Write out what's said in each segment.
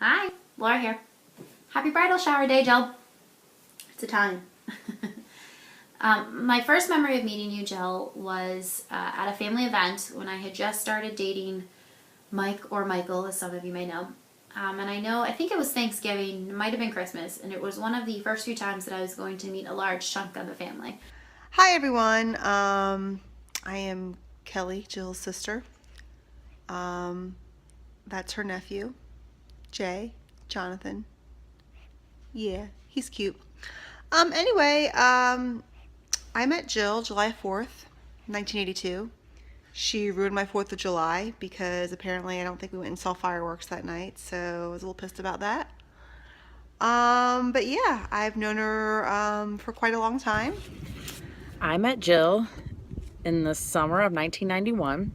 Hi, Laura here. Happy bridal shower day, Jill. It's a time. My first memory of meeting you, Jill, was at a family event when I had just started dating Mike, or Michael, as some of you may know. I think it was Thanksgiving, it might have been Christmas, and it was one of the first few times that I was going to meet a large chunk of the family. Hi everyone. I am Kelly, Jill's sister. Um, that's her nephew, Jay, Jonathan. Yeah, he's cute. Anyway, I met Jill July 4th, 1982. She ruined my 4th of July because apparently I don't think we went and saw fireworks that night, so I was a little pissed about that. But yeah, I've known her for quite a long time. I met Jill in the summer of 1991,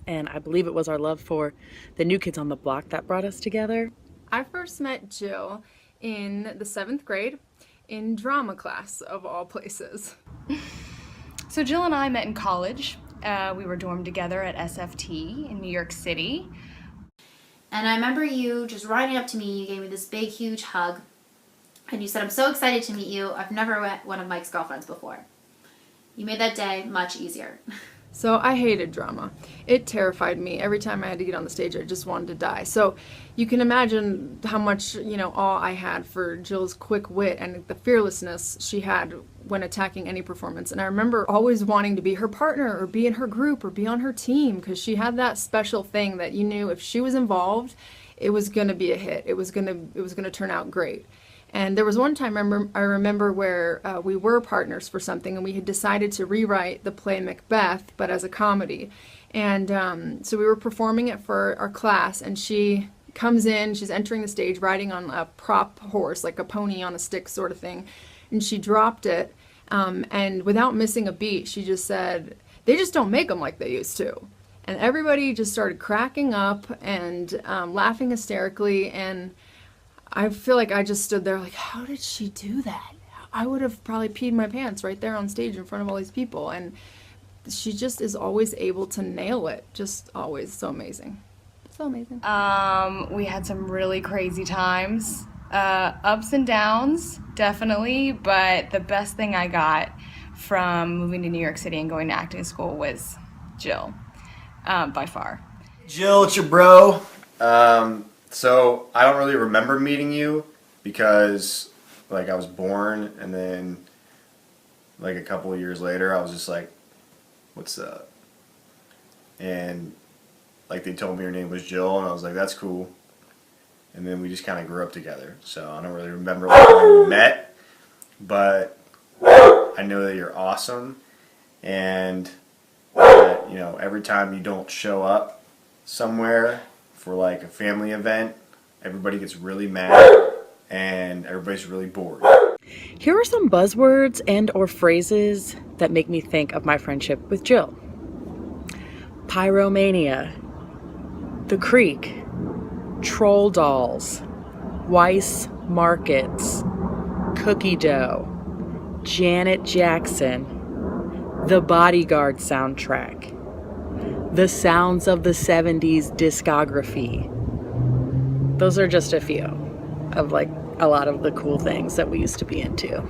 and I believe it was our love for the New Kids on the Block that brought us together. I first met Jill in the 7th grade in drama class, of all places. So Jill and I met in college. We were dormed together at SFT in New York City. And I remember you just riding up to me, you gave me this big, huge hug, and you said, "I'm so excited to meet you. I've never met one of Mike's girlfriends before." You made that day much easier. So I hated drama. It terrified me. Every time I had to get on the stage, I just wanted to die. So you can imagine how much, awe I had for Jill's quick wit and the fearlessness she had when attacking any performance. And I remember always wanting to be her partner or be in her group or be on her team because she had that special thing that you knew if she was involved, it was going to be a hit. It was going to turn out great. And there was one time I remember where we were partners for something, and we had decided to rewrite the play Macbeth, but as a comedy. And so we were performing it for our class, and she comes in, she's entering the stage riding on a prop horse, like a pony on a stick sort of thing. And she dropped it, and without missing a beat, she just said, "They just don't make them like they used to." And everybody just started cracking up and laughing hysterically, and I feel like I just stood there like, how did she do that? I would have probably peed my pants right there on stage in front of all these people. And she just is always able to nail it. Just always so amazing. So amazing. We had some really crazy times. Ups and downs, definitely. But the best thing I got from moving to New York City and going to acting school was Jill, by far. Jill, it's your bro. So I don't really remember meeting you because I was born, and then a couple of years later I was just like, "What's up?" And they told me your name was Jill, and I was like, "That's cool." And then we just kind of grew up together. So I don't really remember when we met, but I know that you're awesome, and that, every time you don't show up somewhere for a family event, everybody gets really mad and everybody's really bored. Here are some buzzwords and or phrases that make me think of my friendship with Jill. Pyromania, the Creek, Troll Dolls, Weiss Markets, Cookie Dough, Janet Jackson, The Bodyguard soundtrack, The Sounds of the 70s discography. Those are just a few of a lot of the cool things that we used to be into.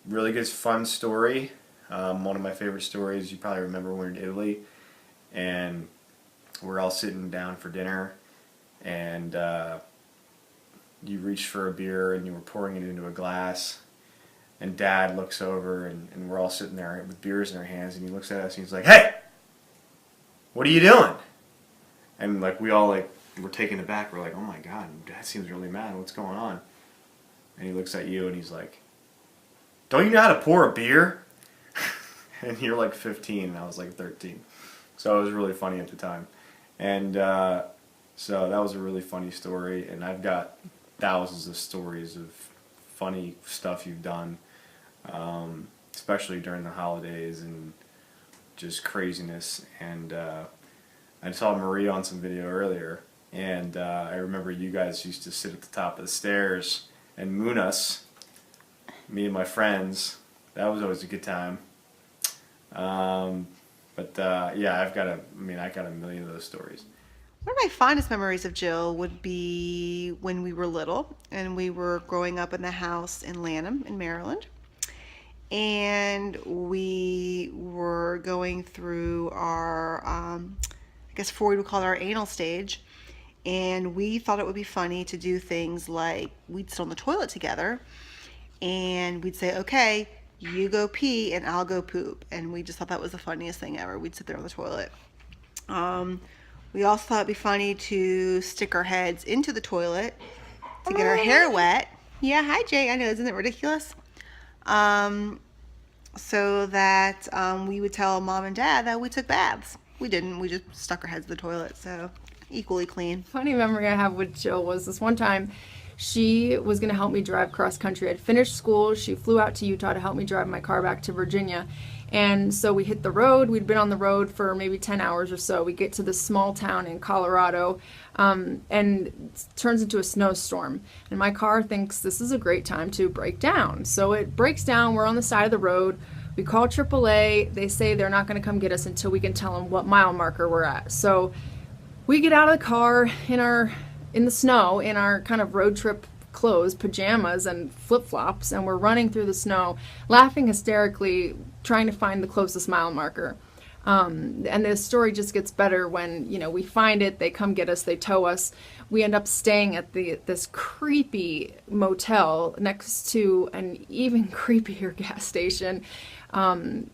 Really good fun story. One of my favorite stories, you probably remember when we were in Italy and we're all sitting down for dinner, and you reached for a beer and you were pouring it into a glass, and Dad looks over and we're all sitting there with beers in our hands, and he looks at us and he's like, "Hey, what are you doing?" And we all we're taken aback. We're like, "Oh my God, Dad seems really mad. What's going on?" And he looks at you and he's like, "Don't you know how to pour a beer?" And you're 15 and I was 13. So it was really funny at the time. And so that was a really funny story. And I've got thousands of stories of funny stuff you've done, especially during the holidays and just craziness. And I saw Maria on some video earlier, and I remember you guys used to sit at the top of the stairs and moon us, me and my friends. That was always a good time. Yeah, I got a million of those stories. One of my fondest memories of Jill would be when we were little and we were growing up in the house in Lanham in Maryland. And we were going through our, I guess Freud would call it our anal stage. And we thought it would be funny to do things like we'd sit on the toilet together and we'd say, okay, you go pee and I'll go poop. And we just thought that was the funniest thing ever. We'd sit there on the toilet. We also thought it'd be funny to stick our heads into the toilet to get our hair wet. Yeah, hi Jay. I know, isn't it ridiculous? So that we would tell mom and dad that we took baths. We didn't. We just stuck our heads in the toilet. So equally clean. Funny memory I have with Jill was this one time she was going to help me drive cross country. I'd finished school. She flew out to Utah to help me drive my car back to Virginia. And so we hit the road. We'd been on the road for maybe 10 hours or so. We get to this small town in Colorado, and it turns into a snowstorm. And my car thinks this is a great time to break down. So it breaks down. We're on the side of the road. We call AAA. They say they're not going to come get us until we can tell them what mile marker we're at. So we get out of the car in the snow in our kind of road trip clothes, pajamas and flip-flops, and we're running through the snow, laughing hysterically, trying to find the closest mile marker. And the story just gets better when, we find it, they come get us, they tow us. We end up staying at this creepy motel next to an even creepier gas station.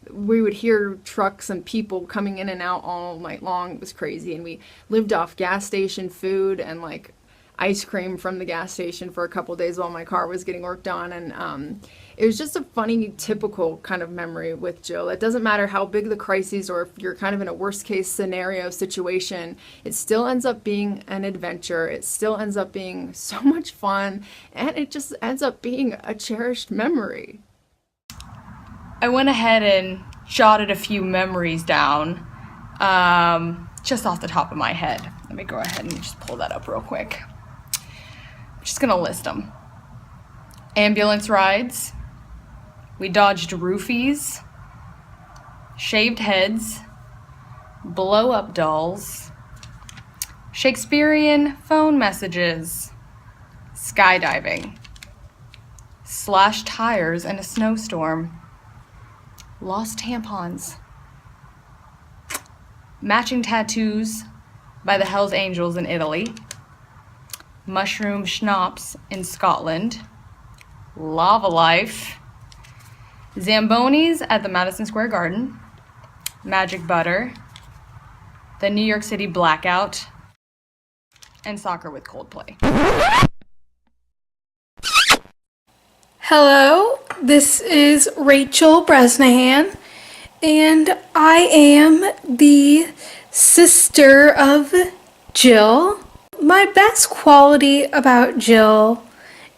We would hear trucks and people coming in and out all night long. It was crazy. And we lived off gas station food and ice cream from the gas station for a couple days while my car was getting worked on. And it was just a funny, typical kind of memory with Jill. It doesn't matter how big the crises or if you're kind of in a worst case scenario situation, it still ends up being an adventure. It still ends up being so much fun, and it just ends up being a cherished memory. I went ahead and jotted a few memories down just off the top of my head. Let me go ahead and just pull that up real quick. I'm just gonna list them. Ambulance rides. We dodged roofies. Shaved heads. Blow up dolls. Shakespearean phone messages. Skydiving. Slashed tires in a snowstorm. Lost tampons. Matching tattoos by the Hells Angels in Italy. Mushroom schnapps in Scotland. Lava life. Zambonis at the Madison Square Garden. Magic butter. The New York City blackout. And soccer with Coldplay. Hello, this is Rachel Bresnahan, and I am the sister of Jill. My best quality about Jill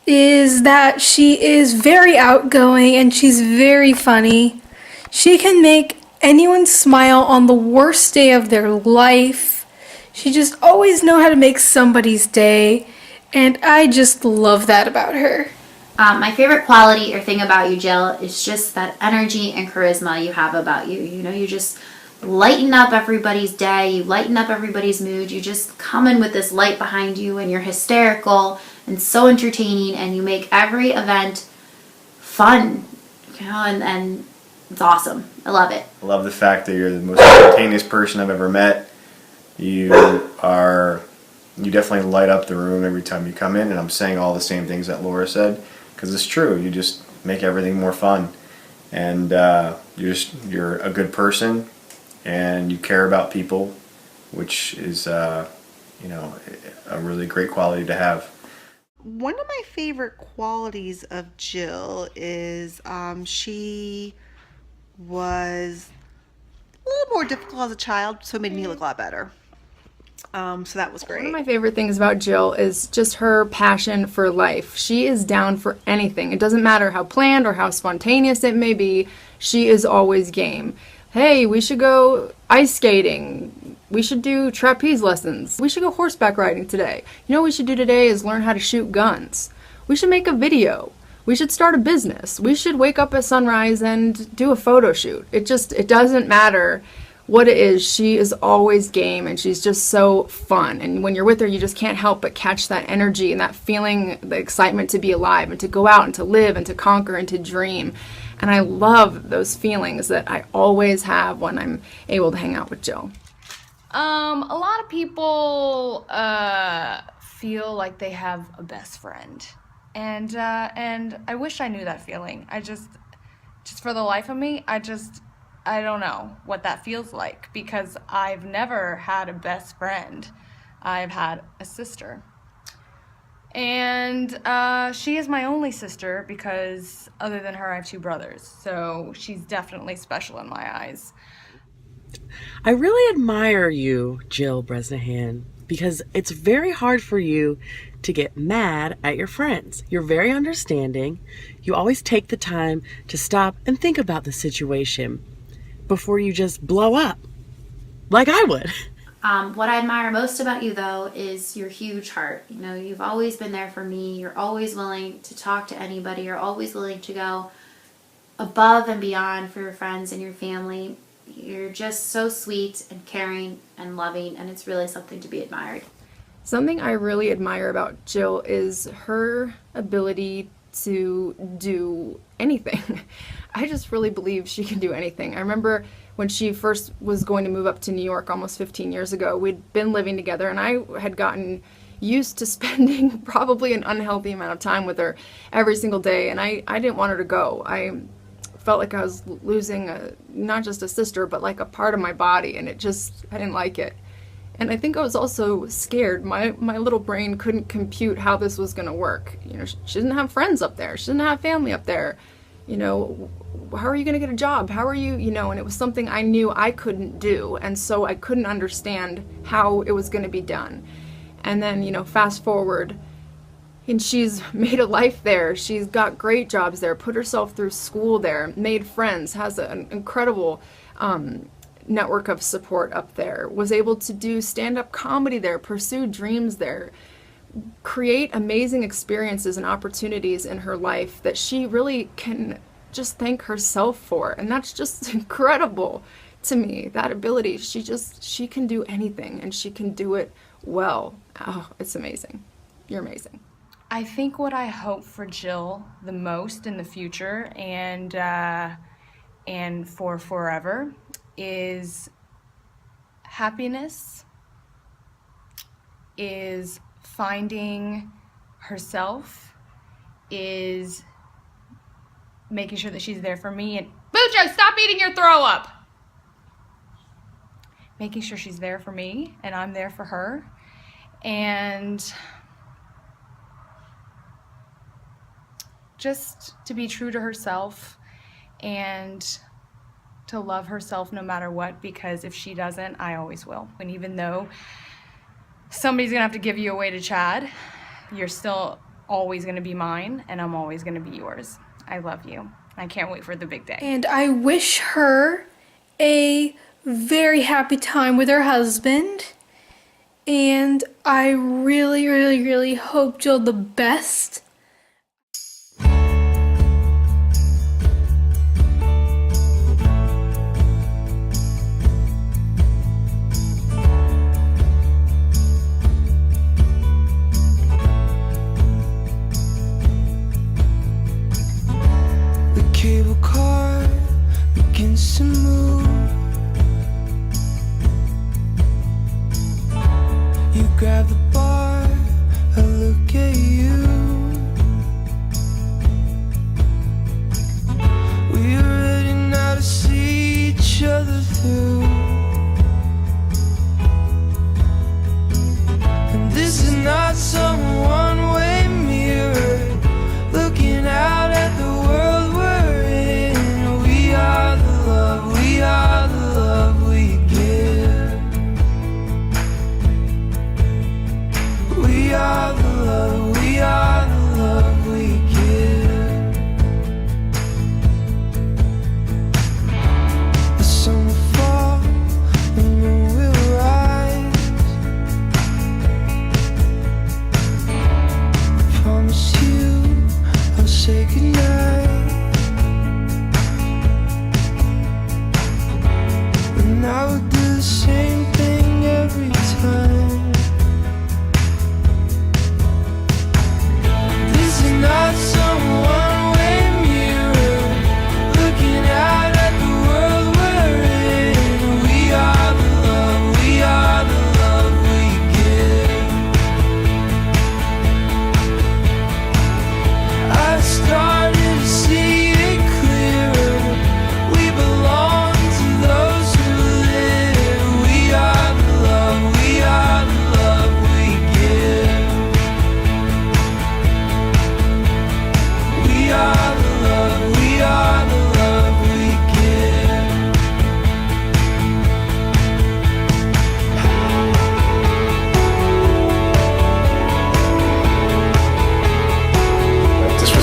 is that she is very outgoing and she's very funny. She can make anyone smile on the worst day of their life. She just always knows how to make somebody's day, and I just love that about her. My favorite quality or thing about you, Jill, is just that energy and charisma you have about you. You just lighten up everybody's day, you lighten up everybody's mood, you just come in with this light behind you, and you're hysterical and so entertaining, and you make every event fun, and it's awesome. I love it. I love the fact that you're the most spontaneous person I've ever met. You definitely light up the room every time you come in, and I'm saying all the same things that Laura said, because it's true. You just make everything more fun, and you're a good person, and you care about people, which is a really great quality to have. One of my favorite qualities of Jill is she was a little more difficult as a child, so it made me look a lot better. So that was great. One of my favorite things about Jill is just her passion for life. She is down for anything. It doesn't matter how planned or how spontaneous it may be. She is always game. Hey, we should go ice skating. We should do trapeze lessons. We should go horseback riding today. What we should do today is learn how to shoot guns. We should make a video. We should start a business. We should wake up at sunrise and do a photo shoot. It doesn't matter what it is, she is always game and she's just so fun. And when you're with her, you just can't help but catch that energy and that feeling, the excitement to be alive and to go out and to live and to conquer and to dream. And I love those feelings that I always have when I'm able to hang out with Jill. A lot of people feel like they have a best friend, and I wish I knew that feeling. I just for the life of me, I don't know what that feels like, because I've never had a best friend. I've had a sister, and she is my only sister because other than her, I have two brothers. So she's definitely special in my eyes. I really admire you, Jill Bresnahan, because it's very hard for you to get mad at your friends. You're very understanding. You always take the time to stop and think about the situation before you just blow up, like I would. What I admire most about you, though, is your huge heart. You know, you've always been there for me. You're always willing to talk to anybody. You're always willing to go above and beyond for your friends and your family. You're just so sweet and caring and loving, and it's really something to be admired. Something I really admire about Jill is her ability to do anything. I just really believe she can do anything. I remember when she first was going to move up to New York almost 15 years ago, we'd been living together and I had gotten used to spending probably an unhealthy amount of time with her every single day, and I didn't want her to go. I felt like I was losing not just a sister, but like a part of my body, and I didn't like it. And I think I was also scared. My little brain couldn't compute how this was going to work. You know, she didn't have friends up there. She didn't have family up there. You know, how are you going to get a job? How are you, and it was something I knew I couldn't do. And so I couldn't understand how it was going to be done. And then, fast forward, and she's made a life there. She's got great jobs there, put herself through school there, made friends, has an incredible network of support up there, was able to do stand-up comedy there, pursue dreams there, create amazing experiences and opportunities in her life that she really can just thank herself for. And that's just incredible to me, that ability. She can do anything, and she can do it well. Oh, it's amazing. You're amazing. I think what I hope for Jill the most in the future and for forever is happiness, is finding herself, is making sure that she's there for me. And Bujo, stop eating your throw up! Making sure she's there for me and I'm there for her. And just to be true to herself and to love herself no matter what, because if she doesn't, I always will. And even though somebody's gonna have to give you away to Chad, you're still always gonna be mine, and I'm always gonna be yours. I love you. I can't wait for the big day. And I wish her a very happy time with her husband. And I really, really, really hope Jill the best. The cable car begins to move. You grab the bar, I look at you. We are ready now to see each other through. And this is not some one-way mirror looking out at the world we're in. We are the love, we are the love we give. We are the love, we are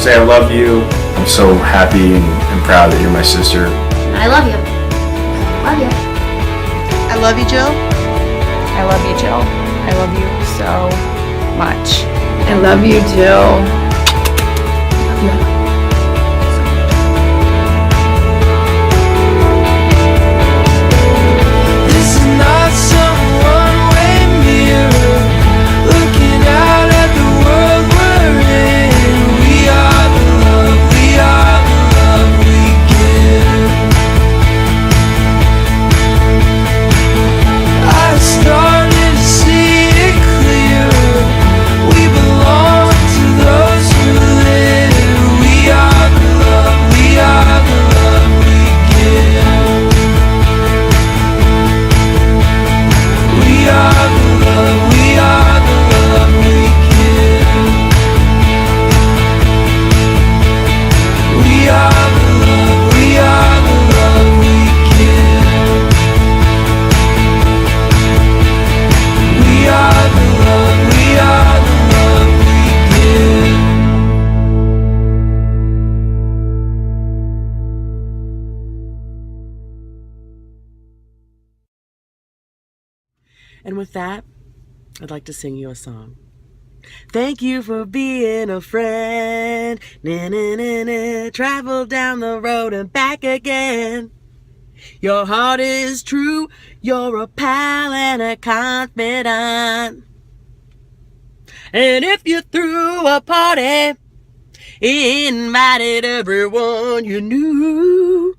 say I love you. I'm so happy and proud that you're my sister. I love you. Love you. I love you, Jill. I love you, Jill. I love you so much. I love you, Jill. This is not some one-way mirror looking out at the world we're in. We are the love, we are the love we give. I started to see it clearer. We belong to those who live. We are the love, we are the love we give. We are the love, we are the love we give. We are the love, we are the love we give. We are the love, we are the love we give. And with that, I'd like to sing you a song. Thank you for being a friend. Na, na, na, na. Travel down the road and back again. Your heart is true. You're a pal and a confidant. And if you threw a party, invited everyone you knew,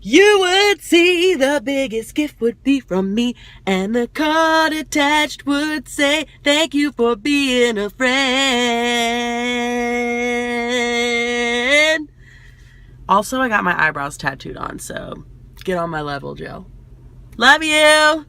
you would see the biggest gift would be from me, and the card attached would say, thank you for being a friend. Also, I got my eyebrows tattooed on, so get on my level, Jill. Love you!